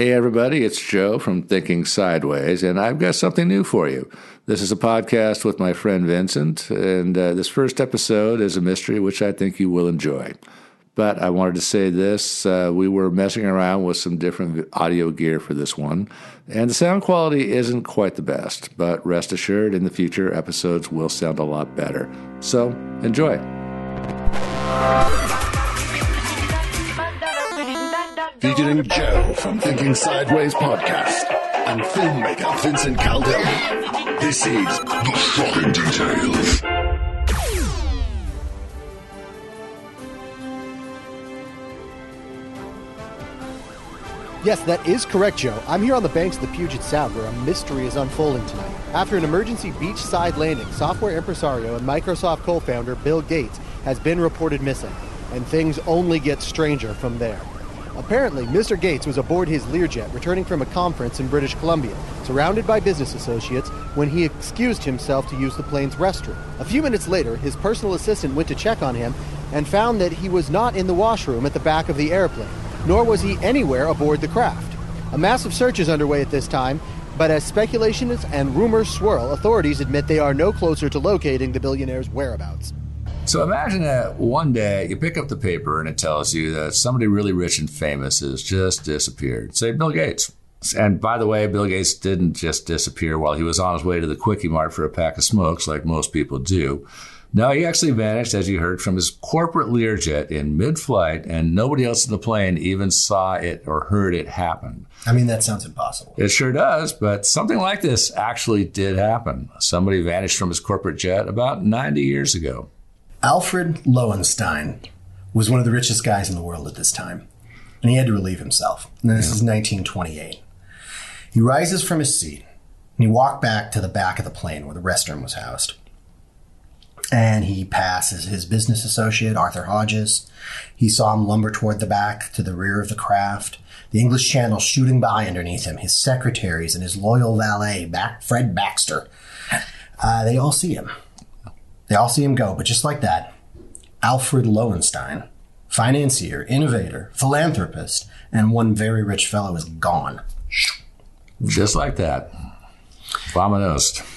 Hey everybody, it's Joe from Thinking Sideways, and I've got something new for you. This is a podcast with my friend Vincent, and this first episode is a mystery which I think you will enjoy. But I wanted to say this, we were messing around with some different audio gear for this one, and the sound quality isn't quite the best, but rest assured in the future episodes will sound a lot better. So, enjoy. Featuring Joe from Thinking Sideways podcast and filmmaker Vincent Caldelli. This is The Shocking Details. Yes, that is correct, Joe. I'm here on the banks of the Puget Sound where a mystery is unfolding tonight. After an emergency beachside landing, software impresario and Microsoft co-founder Bill Gates has been reported missing, and things only get stranger from there. Apparently, Mr. Gates was aboard his Learjet returning from a conference in British Columbia, surrounded by business associates, when he excused himself to use the plane's restroom. A few minutes later, his personal assistant went to check on him and found that he was not in the washroom at the back of the airplane, nor was he anywhere aboard the craft. A massive search is underway at this time, but as speculations and rumors swirl, authorities admit they are no closer to locating the billionaire's whereabouts. So imagine that one day you pick up the paper and it tells you that somebody really rich and famous has just disappeared. Say Bill Gates. And by the way, Bill Gates didn't just disappear while he was on his way to the Quickie Mart for a pack of smokes like most people do. No, he actually vanished, as you heard, from his corporate Learjet in mid-flight, and nobody else in the plane even saw it or heard it happen. I mean, that sounds impossible. It sure does, but something like this actually did happen. Somebody vanished from his corporate jet about 90 years ago. Alfred Lowenstein was one of the richest guys in the world at this time, and he had to relieve himself. And this is 1928. He rises from his seat, and he walked back to the back of the plane where the restroom was housed. And he passes his business associate, Arthur Hodges. He saw him lumber toward the back to the rear of the craft, the English Channel shooting by underneath him, his secretaries and his loyal valet, Fred Baxter. They all see him. They all see him go, but just like that, Alfred Lowenstein, financier, innovator, philanthropist, and one very rich fellow is gone. Just like that. Vamonos.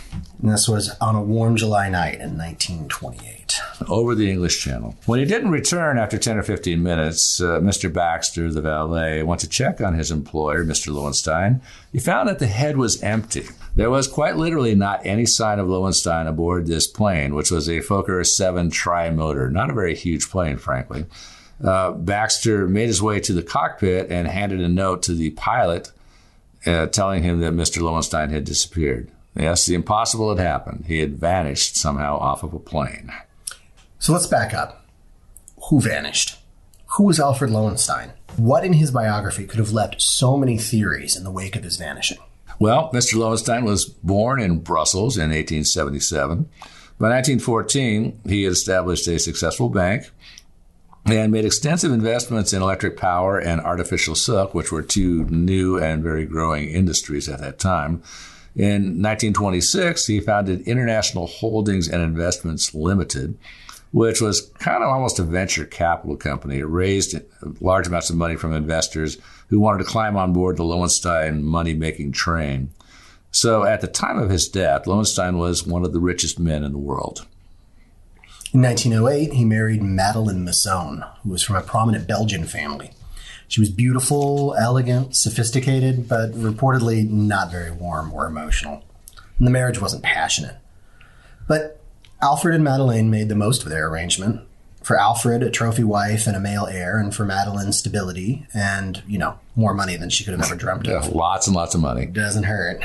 And this was on a warm July night in 1928. Over the English Channel. When he didn't return after 10 or 15 minutes, Mr. Baxter, the valet, went to check on his employer, Mr. Lowenstein. He found that the head was empty. There was quite literally not any sign of Lowenstein aboard this plane, which was a Fokker 7 tri-motor. Not a very huge plane, frankly. Baxter made his way to the cockpit and handed a note to the pilot telling him that Mr. Lowenstein had disappeared. Yes, the impossible had happened. He had vanished somehow off of a plane. So let's back up. Who vanished? Who was Alfred Lowenstein? What in his biography could have left so many theories in the wake of his vanishing? Well, Mr. Lowenstein was born in Brussels in 1877. By 1914, he had established a successful bank and made extensive investments in electric power and artificial silk, which were two new and very growing industries at that time. In 1926, he founded International Holdings and Investments Limited, which was kind of almost a venture capital company. It raised large amounts of money from investors who wanted to climb on board the Lowenstein money-making train. So at the time of his death, Lowenstein was one of the richest men in the world. In 1908, he married Madeleine Masson, who was from a prominent Belgian family. She was beautiful, elegant, sophisticated, but reportedly not very warm or emotional. And the marriage wasn't passionate. But Alfred and Madeleine made the most of their arrangement. For Alfred, a trophy wife and a male heir, and for Madeleine, stability and, more money than she could have ever dreamt of. Yeah, lots and lots of money. Doesn't hurt.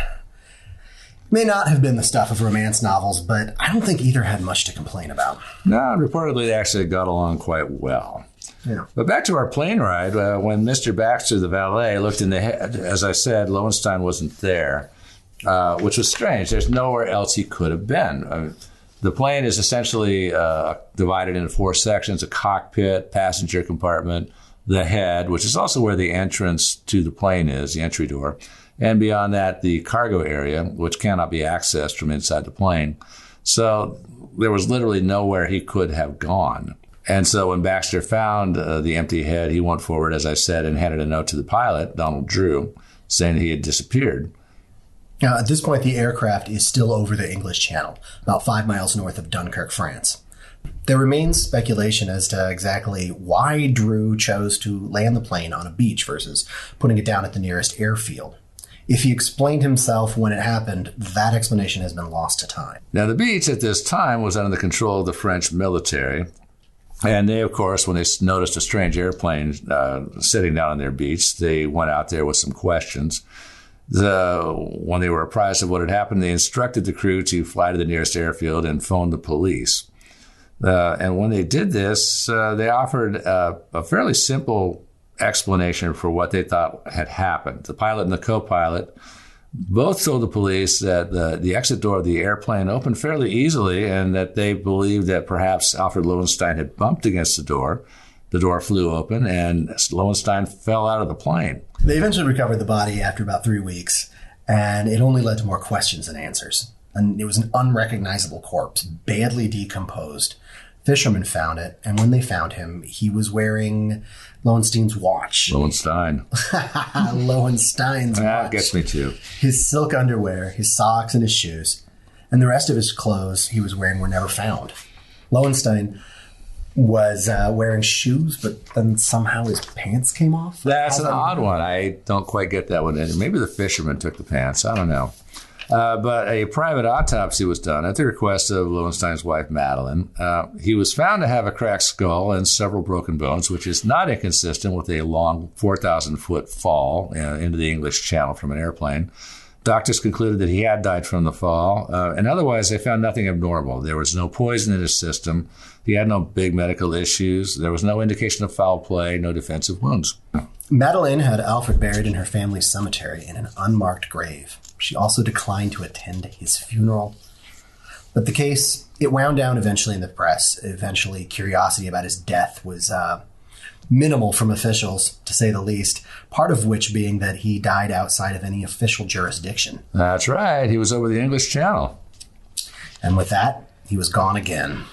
May not have been the stuff of romance novels, but I don't think either had much to complain about. No, reportedly they actually got along quite well. Yeah. But back to our plane ride, when Mr. Baxter, the valet, looked in the head, as I said, Lowenstein wasn't there, which was strange. There's nowhere else he could have been. The plane is essentially divided into four sections: a cockpit, passenger compartment, the head, which is also where the entrance to the plane is, the entry door, and beyond that, the cargo area, which cannot be accessed from inside the plane. So there was literally nowhere he could have gone. And so when Baxter found the empty head, he went forward, as I said, and handed a note to the pilot, Donald Drew, saying he had disappeared. Now, at this point, the aircraft is still over the English Channel, about 5 miles north of Dunkirk, France. There remains speculation as to exactly why Drew chose to land the plane on a beach versus putting it down at the nearest airfield. If he explained himself when it happened, that explanation has been lost to time. Now, the beach at this time was under the control of the French military. And they, of course, when they noticed a strange airplane sitting down on their beach, they went out there with some questions. When they were apprised of what had happened, they instructed the crew to fly to the nearest airfield and phone the police. And when they did this, they offered a fairly simple explanation for what they thought had happened. The pilot and the co-pilot both told the police that the exit door of the airplane opened fairly easily and that they believed that perhaps Alfred Lowenstein had bumped against the door. The door flew open and Lowenstein fell out of the plane. They eventually recovered the body after about 3 weeks, and it only led to more questions than answers. And it was an unrecognizable corpse, badly decomposed. Fishermen found it, and when they found him, he was wearing Lowenstein's watch. Lowenstein's watch. That gets me too. His silk underwear, his socks, and his shoes. And the rest of his clothes he was wearing were never found. Lowenstein was wearing shoes, but then somehow his pants came off. That's an odd one. I don't quite get that one. Maybe the fisherman took the pants. I don't know. But a private autopsy was done at the request of Lowenstein's wife, Madeline. He was found to have a cracked skull and several broken bones, which is not inconsistent with a long 4,000-foot fall into the English Channel from an airplane. Doctors concluded that he had died from the fall, and otherwise they found nothing abnormal. There was no poison in his system. He had no big medical issues. There was no indication of foul play, no defensive wounds. Madeline had Alfred buried in her family's cemetery in an unmarked grave. She also declined to attend his funeral. But the case, it wound down eventually in the press. Eventually, curiosity about his death was minimal from officials, to say the least, part of which being that he died outside of any official jurisdiction. That's right. He was over the English Channel. And with that, he was gone again.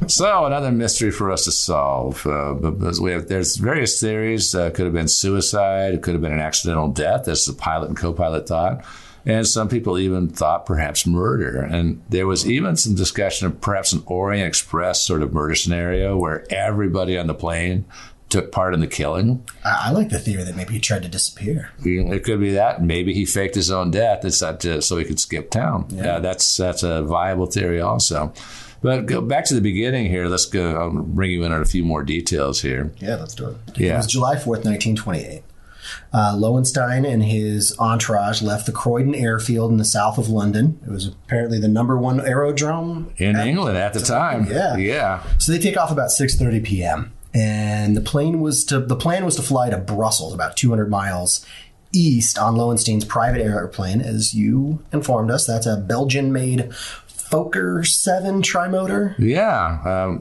So another mystery for us to solve. There's various theories. Could have been suicide. It could have been an accidental death, as the pilot and co-pilot thought. And some people even thought perhaps murder. And there was even some discussion of perhaps an Orient Express sort of murder scenario where everybody on the plane took part in the killing. I like the theory that maybe he tried to disappear. It could be that. Maybe he faked his own death so he could skip town. Yeah. That's a viable theory also. But go back to the beginning here. Let's go. I'll bring you in on a few more details here. Yeah, let's do it. Yeah. It was July 4th, 1928. Lowenstein and his entourage left the Croydon airfield in the south of London. It was apparently the number one aerodrome in England at the time. Yeah. So they take off about 6:30 p.m. and the plan was to fly to Brussels, about 200 miles east, on Lowenstein's private airplane. As you informed us, that's a Belgian-made Fokker 7 trimotor. Yeah.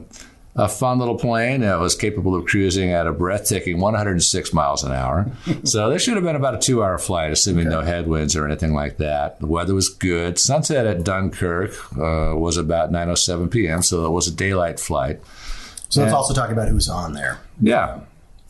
A fun little plane that was capable of cruising at a breathtaking 106 miles an hour. So this should have been about a 2-hour flight, assuming no headwinds or anything like that. The weather was good. Sunset at Dunkirk was about 9:07 p.m., so it was a daylight flight. So let's also talk about who's on there. Yeah.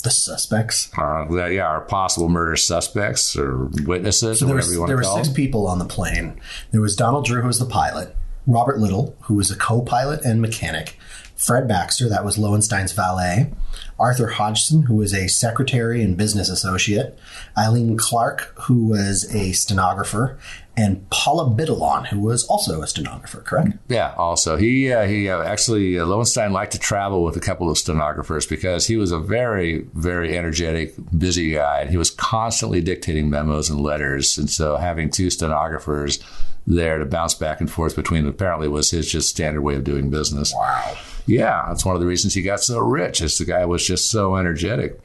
The suspects. Our possible murder suspects or witnesses, or whatever you want to call them. There were 6 people on the plane. There was Donald Drew, who was the pilot. Robert Little, who was a co-pilot and mechanic. Fred Baxter, that was Lowenstein's valet. Arthur Hodgson, who was a secretary and business associate. Eileen Clark, who was a stenographer. And Paula Biddulon, who was also a stenographer, correct? Yeah, also. He actually, Lowenstein liked to travel with a couple of stenographers because he was a very, very energetic, busy guy. And he was constantly dictating memos and letters. And so having 2 stenographers there to bounce back and forth between them apparently was his just standard way of doing business. Wow. Yeah, that's one of the reasons he got so rich, is the guy was just so energetic.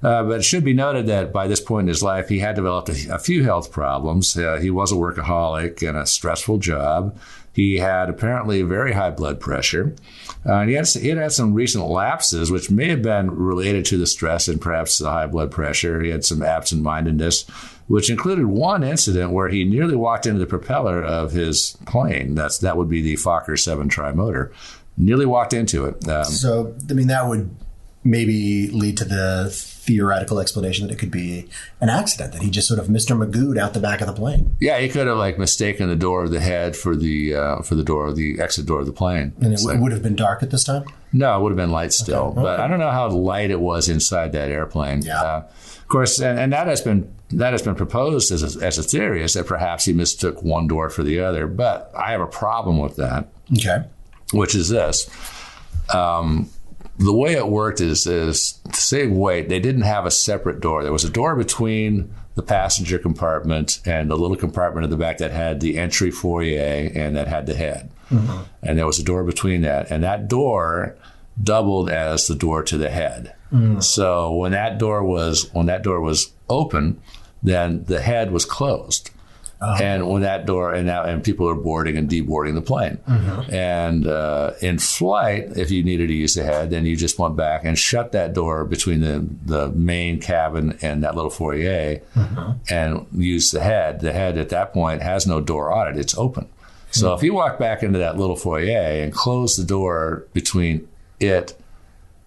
But it should be noted that by this point in his life, he had developed a few health problems. He was a workaholic and a stressful job. He had apparently very high blood pressure. And he had some recent lapses, which may have been related to the stress and perhaps the high blood pressure. He had some absent-mindedness, which included one incident where he nearly walked into the propeller of his plane. That would be the Fokker 7 trimotor. Nearly walked into it. So, I mean, that would maybe lead to the theoretical explanation that it could be an accident, that he just sort of Mr. Magoo'd out the back of the plane. Yeah, he could have mistaken the door of the head for the door, the exit door of the plane. And it would have been dark at this time? No, it would have been light still. Okay. But I don't know how light it was inside that airplane. Yeah. Of course, and that has been proposed as a theory, is that perhaps he mistook one door for the other. But I have a problem with that. Okay. Which is this. The way it worked is to save weight, they didn't have a separate door. There was a door between the passenger compartment and the little compartment at the back that had the entry foyer and that had the head. Mm-hmm. And there was a door between that. And that door doubled as the door to the head. Mm. So when that door was open, then the head was closed. And when that door, and people are boarding and deboarding the plane. Mm-hmm. And in flight, if you needed to use the head, then you just went back and shut that door between the main cabin and that little foyer, mm-hmm. and use the head. The head at that point has no door on it. It's open. Mm-hmm. So if you walk back into that little foyer and close the door between it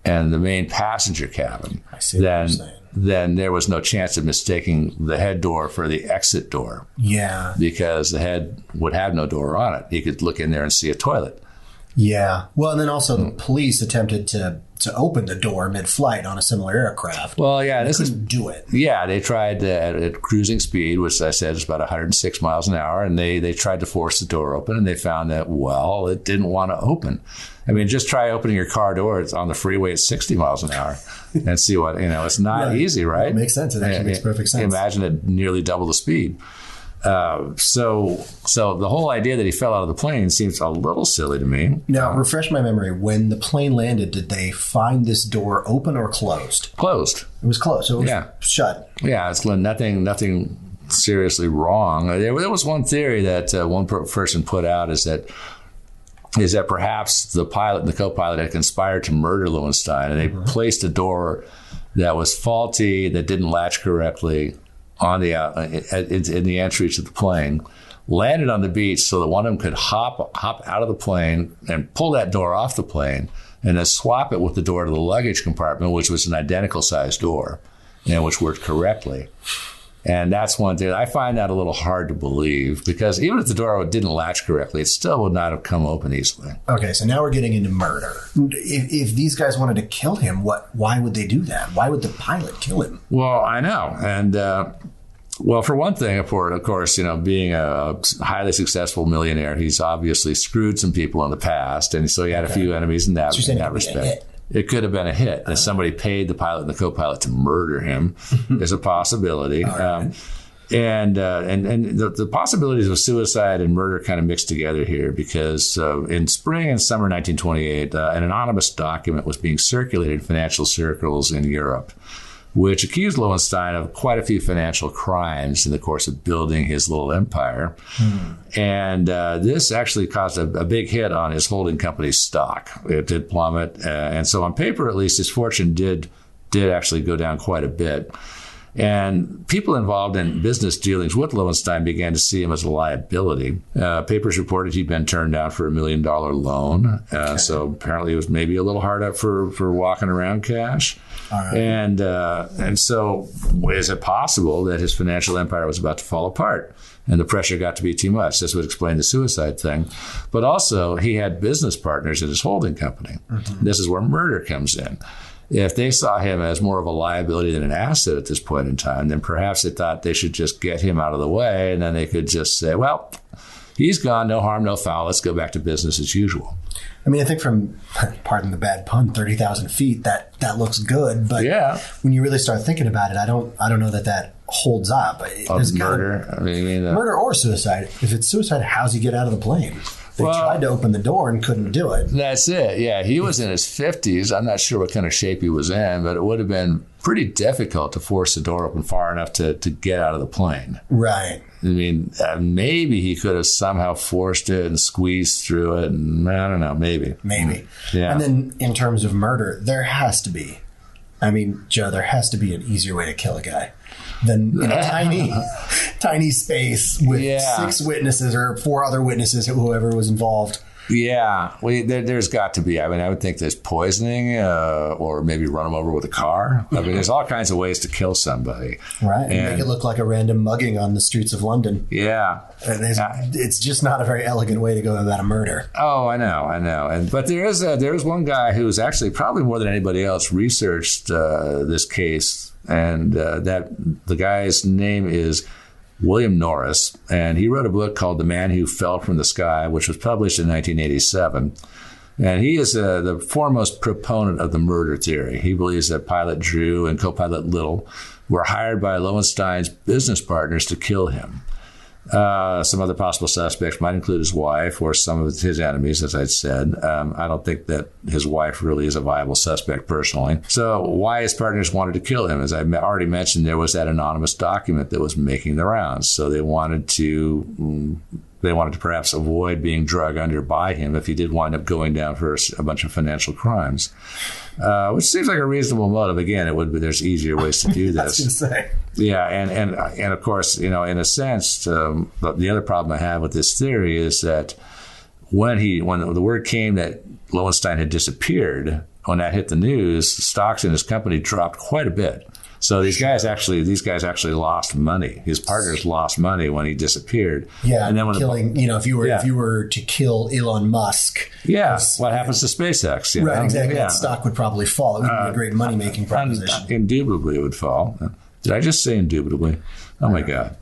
and the main passenger cabin, then there was no chance of mistaking the head door for the exit door. Yeah. Because the head would have no door on it. He could look in there and see a toilet. Yeah. Well, and then also the police attempted to open the door mid-flight on a similar aircraft. Well, yeah. They couldn't do it. Yeah, they tried at cruising speed, which I said is about 106 miles an hour, and they tried to force the door open, and they found that, well, it didn't want to open. I mean, just try opening your car door. It's on the freeway at 60 miles an hour and see what, it's not easy, right? It makes sense. It actually makes perfect sense. Imagine it nearly double the speed. So the whole idea that he fell out of the plane seems a little silly to me. Now, refresh my memory. When the plane landed, did they find this door open or closed? Closed. It was closed. So it was shut. Yeah, it's nothing seriously wrong. There was one theory that one person put out is that perhaps the pilot and the co-pilot had conspired to murder Lowenstein, and they mm-hmm. placed a door that was faulty, that didn't latch correctly on the in the entry to the plane, landed on the beach so that one of them could hop out of the plane and pull that door off the plane, and then swap it with the door to the luggage compartment, which was an identical sized door, and which worked correctly. And that's one thing. I find that a little hard to believe, because even if the door didn't latch correctly, it still would not have come open easily. Okay, so now we're getting into murder. If these guys wanted to kill him, why would they do that? Why would the pilot kill him? Well, I know. And, for one thing, of course, being a highly successful millionaire, he's obviously screwed some people in the past. And so he had a few enemies in that respect. It could have been a hit. That somebody paid the pilot and the co-pilot to murder him is a possibility. Right. And the possibilities of suicide and murder kind of mixed together here, because in spring and summer 1928, an anonymous document was being circulated in financial circles in Europe, which accused Lowenstein of quite a few financial crimes in the course of building his little empire. And this actually caused a big hit on his holding company's stock. It did plummet. And so on paper, at least, his fortune did actually go down quite a bit. And people involved in business dealings with Lowenstein began to see him as a liability. Papers reported he'd been turned down for $1 million loan. So apparently it was maybe a little hard up for walking around cash. Right. And so is it possible that his financial empire was about to fall apart and the pressure got to be too much? This would explain the suicide thing. But also he had business partners at his holding company. Mm-hmm. This is where murder comes in. If they saw him as more of a liability than an asset at this point in time, then perhaps they thought they should just get him out of the way, and then they could just say, well, he's gone, no harm, no foul, let's go back to business as usual. I mean, I think from, pardon the bad pun, 30,000 feet, that looks good, but when you really start thinking about it, I don't know that holds up. Murder? Murder or suicide. If it's suicide, how's he get out of the plane? They tried to open the door and couldn't do it. That's it. Yeah, he was in his 50s. I'm not sure what kind of shape he was in, but it would have been pretty difficult to force the door open far enough to get out of the plane. Right. I mean, maybe he could have somehow forced it and squeezed through it. And I don't know, maybe. Yeah. And then in terms of murder, there has to be. I mean, Joe, there has to be an easier way to kill a guy than in a tiny space with 6 witnesses or 4 other witnesses, whoever was involved. Yeah, there's got to be. I mean, I would think there's poisoning or maybe run them over with a car. I mean, there's all kinds of ways to kill somebody. Right, and make it look like a random mugging on the streets of London. Yeah. And it's just not a very elegant way to go about a murder. Oh, I know. But there is one guy who's actually probably more than anybody else researched this case, and that the guy's name is William Norris, and he wrote a book called The Man Who Fell from the Sky, which was published in 1987. And he is the foremost proponent of the murder theory. He believes that Pilot Drew and co-pilot Little were hired by Lowenstein's business partners to kill him. Some other possible suspects might include his wife or some of his enemies, as I'd said. I don't think that his wife really is a viable suspect personally. So why his partners wanted to kill him? As I already mentioned, there was that anonymous document that was making the rounds. So they wanted to perhaps avoid being drug under by him if he did wind up going down for a bunch of financial crimes, which seems like a reasonable motive. Again, there's easier ways to do this. I was going to say. Yeah, and of course, in a sense, the other problem I have with this theory is that when the word came that Lowenstein had disappeared, when that hit the news, stocks in his company dropped quite a bit. So these guys actually lost money. His partners lost money when he disappeared. Yeah, and then if you were to kill Elon Musk. Yeah, what happens to SpaceX? Right, exactly. Yeah. That stock would probably fall. It would be a great money-making proposition. Indubitably, it would fall. Did I just say indubitably? Oh, my God.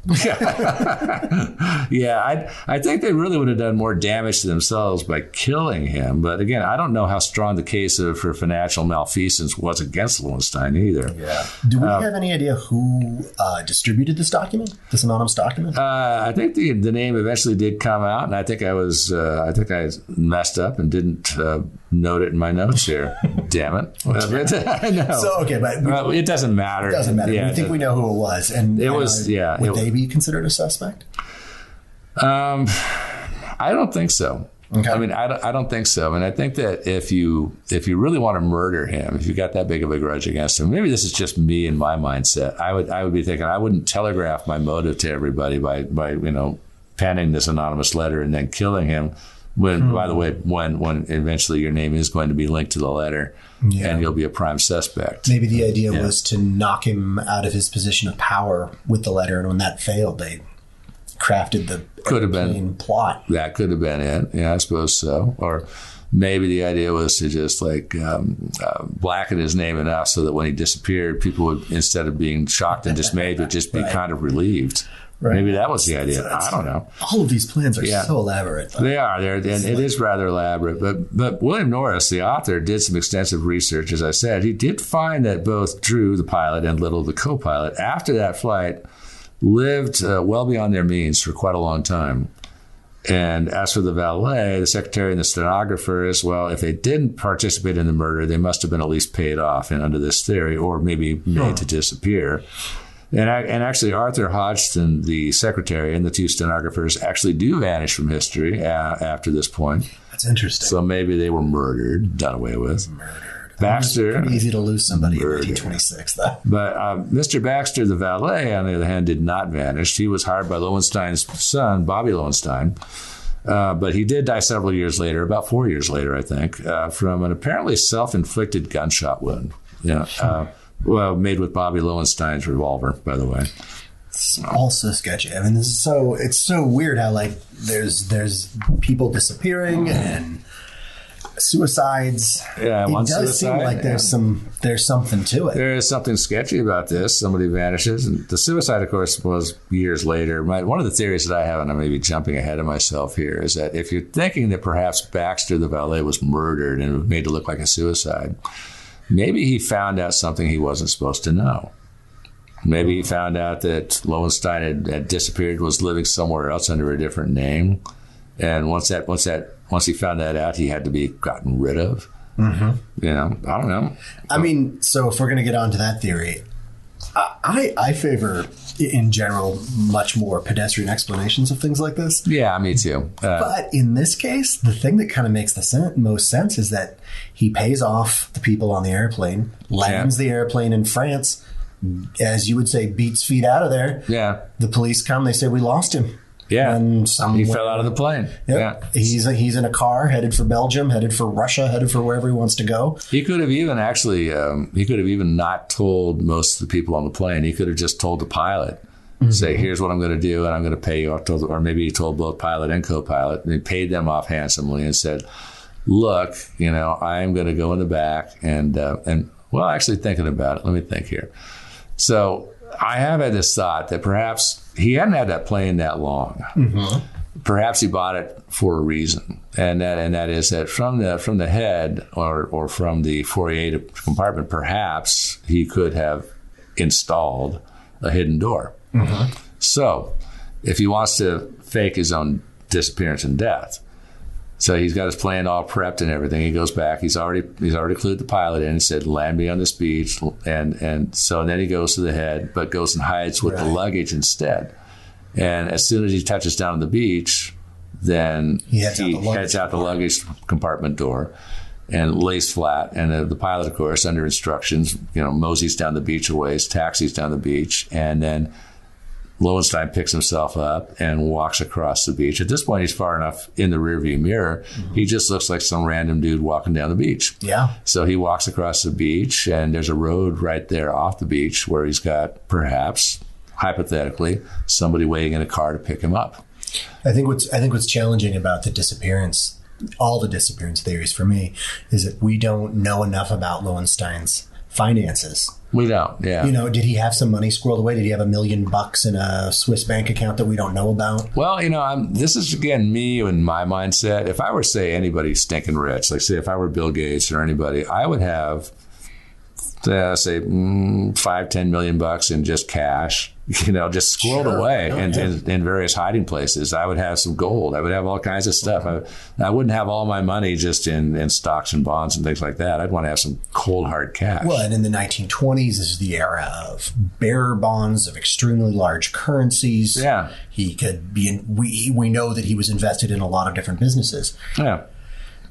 Yeah, I think they really would have done more damage to themselves by killing him. But again, I don't know how strong the case for financial malfeasance was against Lowenstein either. Yeah. Do we have any idea who distributed this document, this anonymous document? I think the name eventually did come out, and I think I messed up and didn't note it in my notes here. Damn it. I know. So, okay, but it doesn't matter. It doesn't matter. Yeah, we think we know who it was. And it was, would they be considered a suspect? I don't think so. Okay. I mean, I don't think so. And I think that if you really want to murder him, if you got that big of a grudge against him, maybe this is just me and my mindset. I would be thinking I wouldn't telegraph my motive to everybody by penning this anonymous letter and then killing him. When, by the way, when eventually your name is going to be linked to the letter, and you'll be a prime suspect. Maybe the idea was to knock him out of his position of power with the letter, and when that failed, they crafted the plot. That could have been it. Yeah, I suppose so. Or maybe the idea was to just blacken his name enough so that when he disappeared, people would, instead of being shocked and dismayed, would just be kind of relieved. Right. Maybe that was the idea. I don't know. All of these plans are so elaborate. Though. They are. And it is rather elaborate. But William Norris, the author, did some extensive research. As I said, he did find that both Drew, the pilot, and Little, the co-pilot, after that flight, lived well beyond their means for quite a long time. And as for the valet, the secretary, and the stenographers, well, if they didn't participate in the murder, they must have been at least paid off under this theory, or maybe made to disappear. And actually, Arthur Hodgson, the secretary, and the 2 stenographers actually do vanish from history after this point. That's interesting. So maybe they were murdered, done away with. Baxter. It's pretty easy to lose somebody in 1926, though. But Mr. Baxter, the valet, on the other hand, did not vanish. He was hired by Lowenstein's son, Bobby Lowenstein. But he did die several years later, about 4 years later, I think, from an apparently self-inflicted gunshot wound. Made with Bobby Lowenstein's revolver, by the way. It's all so sketchy. I mean, it's so weird how there's people disappearing and suicides. Yeah, it does seem like there's something to it. There is something sketchy about this. Somebody vanishes, and the suicide, of course, was years later. One of the theories that I have, and I may be jumping ahead of myself here, is that if you're thinking that perhaps Baxter, the valet, was murdered and made to look like a suicide, maybe he found out something he wasn't supposed to know. Maybe he found out that Lowenstein had disappeared, was living somewhere else under a different name, And once he found that out, he had to be gotten rid of. Mm-hmm. You know, I don't know. I mean, so if we're going to get onto that theory, I favor, in general, much more pedestrian explanations of things like this. Yeah, me too. But in this case, the thing that kind of makes the most sense is that he pays off the people on the airplane, lands the airplane in France, as you would say, beats feet out of there. Yeah. The police come, they say, we lost him. Yeah, and he fell out of the plane. Yep. Yeah, he's in a car headed for Belgium, headed for Russia, headed for wherever he wants to go. He could have even not told most of the people on the plane. He could have just told the pilot, say, "Here's what I'm going to do, and I'm going to pay you." Or maybe he told both pilot and co-pilot, and he paid them off handsomely and said, "Look, you know, I'm going to go in the back and well, actually thinking about it. Let me think here." So I have had this thought that perhaps he hadn't had that plane that long. Mm-hmm. Perhaps he bought it for a reason, and that is that from the head or from the foyer compartment, perhaps he could have installed a hidden door. Mm-hmm. So, if he wants to fake his own disappearance and death, so he's got his plane all prepped and everything. He goes back. He's already clued the pilot in and said, "Land me on this beach." And so then he goes to the head, but goes and hides with the luggage instead. And as soon as he touches down on the beach, then he heads out the luggage compartment door and lays flat. And the pilot, of course, under instructions, moseys down the beach a ways, taxis down the beach, and then Lowenstein picks himself up and walks across the beach. At this point, he's far enough in the rearview mirror. Mm-hmm. He just looks like some random dude walking down the beach. Yeah. So he walks across the beach, and there's a road right there off the beach where he's got, perhaps, hypothetically, somebody waiting in a car to pick him up. I think what's challenging about the disappearance, all the disappearance theories for me, is that we don't know enough about Lowenstein's finances. We don't, yeah. Did he have some money squirreled away? Did he have $1 million in a Swiss bank account that we don't know about? Well, this is, again, me and my mindset. If I were, say, anybody stinking rich, like, say, if I were Bill Gates or anybody, I would have, say, $5-10 million in just cash, just squirreled away in various hiding places. I would have some gold. I would have all kinds of stuff. I wouldn't have all my money just in stocks and bonds and things like that. I'd want to have some cold, hard cash. Well, and in the 1920s is the era of bearer bonds, of extremely large currencies. Yeah. He could be we know that he was invested in a lot of different businesses. Yeah.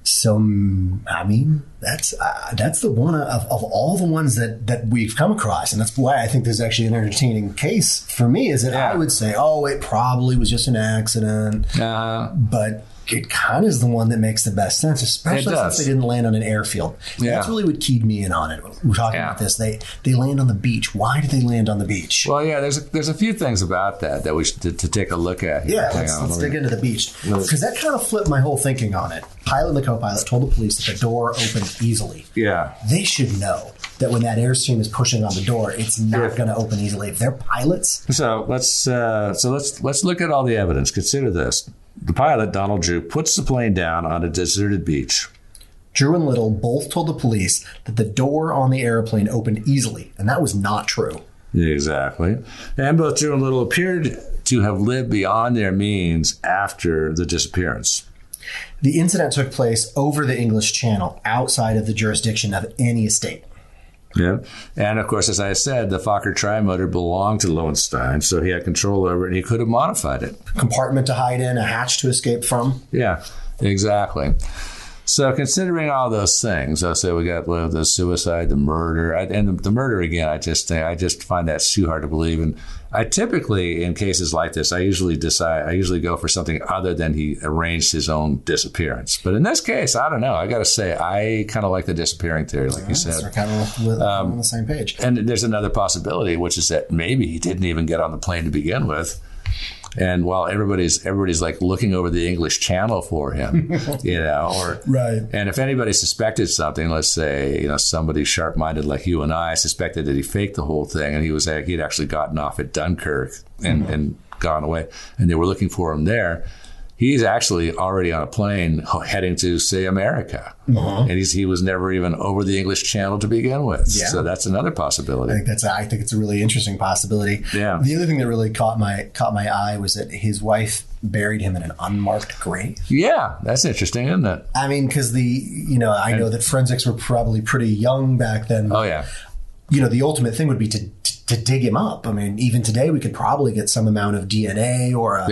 So, I mean, that's the one of all the ones that we've come across. And that's why I think there's actually an entertaining case for me, is that I would say, it probably was just an accident. But it kind of is the one that makes the best sense, especially since they didn't land on an airfield. Yeah. That's really what keyed me in on it. We're talking about this. They land on the beach. Why did they land on the beach? Well, yeah, there's a few things about that we should to take a look at here. Yeah, let's dig into the beach. Because that kind of flipped my whole thinking on it. Pilot and the co-pilot told the police that the door opened easily. Yeah. They should know that when that airstream is pushing on the door, it's not going to open easily. If they're pilots. So let's look at all the evidence. Consider this. The pilot, Donald Drew, puts the plane down on a deserted beach. Drew and Little both told the police that the door on the airplane opened easily, and that was not true. Exactly. And both Drew and Little appeared to have lived beyond their means after the disappearance. The incident took place over the English Channel, outside of the jurisdiction of any estate. Yeah. And, of course, as I said, the Fokker tri-motor belonged to Lowenstein, so he had control over it, and he could have modified it. Compartment to hide in, a hatch to escape from. Yeah, exactly. So considering all those things, I say we got the suicide, the murder, and the murder again. I just find that too hard to believe. And I typically, in cases like this, I usually go for something other than he arranged his own disappearance. But in this case, I don't know. I got to say, I kind of like the disappearing theory, like you said. So we're kind of on the same page. And there's another possibility, which is that maybe he didn't even get on the plane to begin with. And while everybody's like looking over the English Channel for him, right. And if anybody suspected something, let's say, somebody sharp-minded like you and I suspected that he faked the whole thing, and he'd actually gotten off at Dunkirk and gone away, and they were looking for him there. he's actually already on a plane heading to, say, America. And he was never even over the English Channel to begin with. Yeah. So that's another possibility. I think it's a really interesting possibility. Yeah. The other thing that really caught my eye was that his wife buried him in an unmarked grave. Yeah, that's interesting, isn't it? I mean, because I know that forensics were probably pretty young back then. Oh, yeah. The ultimate thing would be to dig him up. I mean, even today, we could probably get some amount of DNA or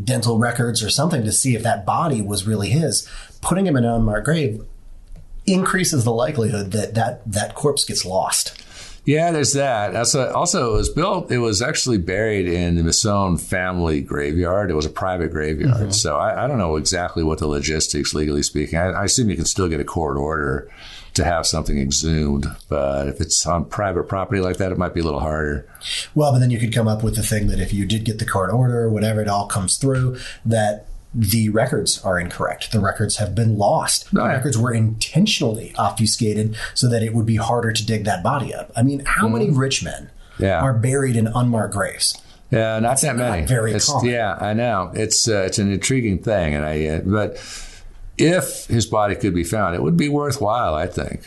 dental records or something to see if that body was really his. Putting him in an unmarked grave increases the likelihood that corpse gets lost. Yeah, there's that. Also, it was actually buried in the Masson family graveyard. It was a private graveyard. So I don't know exactly what the logistics, legally speaking. I assume you can still get a court order to have something exhumed, but if it's on private property like that, it might be a little harder. Well, but then you could come up with the thing that if you did get the court order, whatever, it all comes through, that the records are incorrect. The records have been lost. The records were intentionally obfuscated so that it would be harder to dig that body up. I mean, how many rich men are buried in unmarked graves? Yeah, not that many. Not very common. Yeah, I know. It's an intriguing thing, but if his body could be found, it would be worthwhile, I think,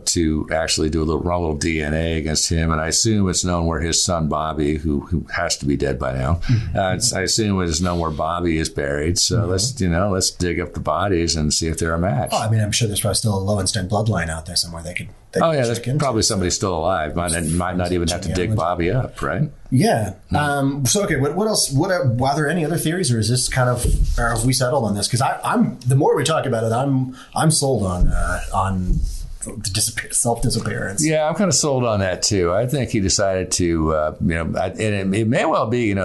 to actually do a little DNA against him. And I assume it's known where his son Bobby, who has to be dead by now, I assume it's known where Bobby is buried. So let's dig up the bodies and see if they're a match. Oh, I mean, I'm sure there's probably still a Lowenstein bloodline out there somewhere they could. There's probably somebody still alive. Might not even have to dig Bobby up, right? Yeah. So, okay, what else? Are there any other theories, or is this kind of, or have we settled on this? Because I'm the more we talk about it, I'm sold on the self-disappearance. Yeah, I'm kind of sold on that too. I think he decided to, and it may well be,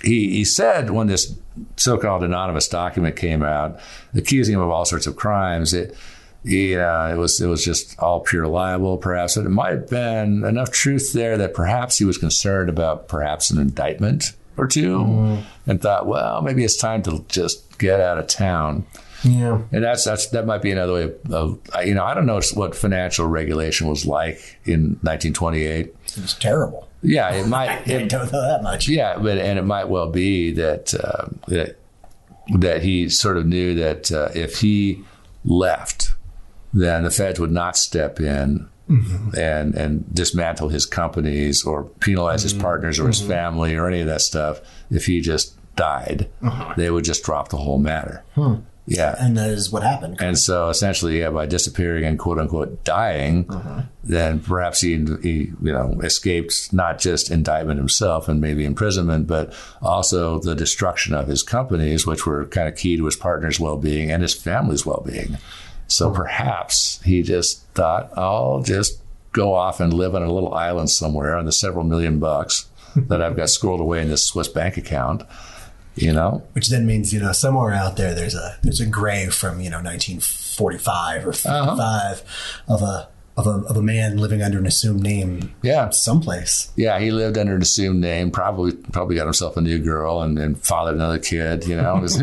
he said when this so-called anonymous document came out, accusing him of all sorts of crimes, it was just all pure libel, perhaps. But it might have been enough truth there that perhaps he was concerned about perhaps an indictment or two, and thought, well, maybe it's time to just get out of town. Yeah, and that might be another way of I don't know what financial regulation was like in 1928. It was terrible. Yeah, it might. I don't know that much. Yeah, but it might well be that he sort of knew that if he left, then the feds would not step in and dismantle his companies or penalize his partners or his family or any of that stuff. If he just died, they would just drop the whole matter. Yeah. And that is what happened. And so essentially, by disappearing and quote unquote dying, then perhaps he escaped not just indictment himself and maybe imprisonment, but also the destruction of his companies, which were kind of key to his partner's well-being and his family's well-being. So perhaps he just thought, I'll just go off and live on a little island somewhere on the several $million that I've got squirreled away in this Swiss bank account, Which then means, somewhere out there there's a grave from, 1945 or 55 of a man living under an assumed name. Yeah. Someplace. Yeah, he lived under an assumed name, probably got himself a new girl and fathered another kid, who knows?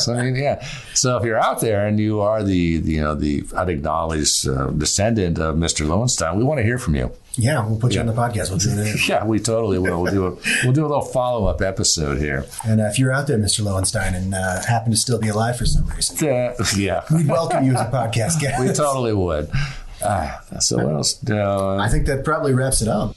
I mean, yeah. So if you're out there and you are the unacknowledged descendant of Mr. Lowenstein, we want to hear from you. Yeah, we'll put you on the podcast. We'll do it. Yeah, we totally will. We'll do a little follow-up episode here. And if you're out there, Mr. Lowenstein, and happen to still be alive for some reason, yeah, we'd welcome you as a podcast guest. We totally would. So what else? I think that probably wraps it up.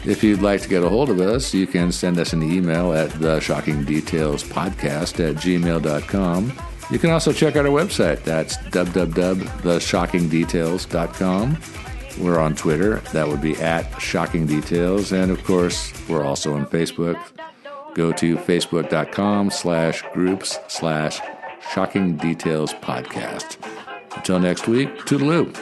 If you'd like to get a hold of us, you can send us an email at theshockingdetailspodcast@gmail.com. You can also check out our website. That's www.theshockingdetails.com. We're on Twitter. That would be @ShockingDetails. And, of course, we're also on Facebook. Go to facebook.com/groups/Shocking Details Podcast. Until next week, toodaloo.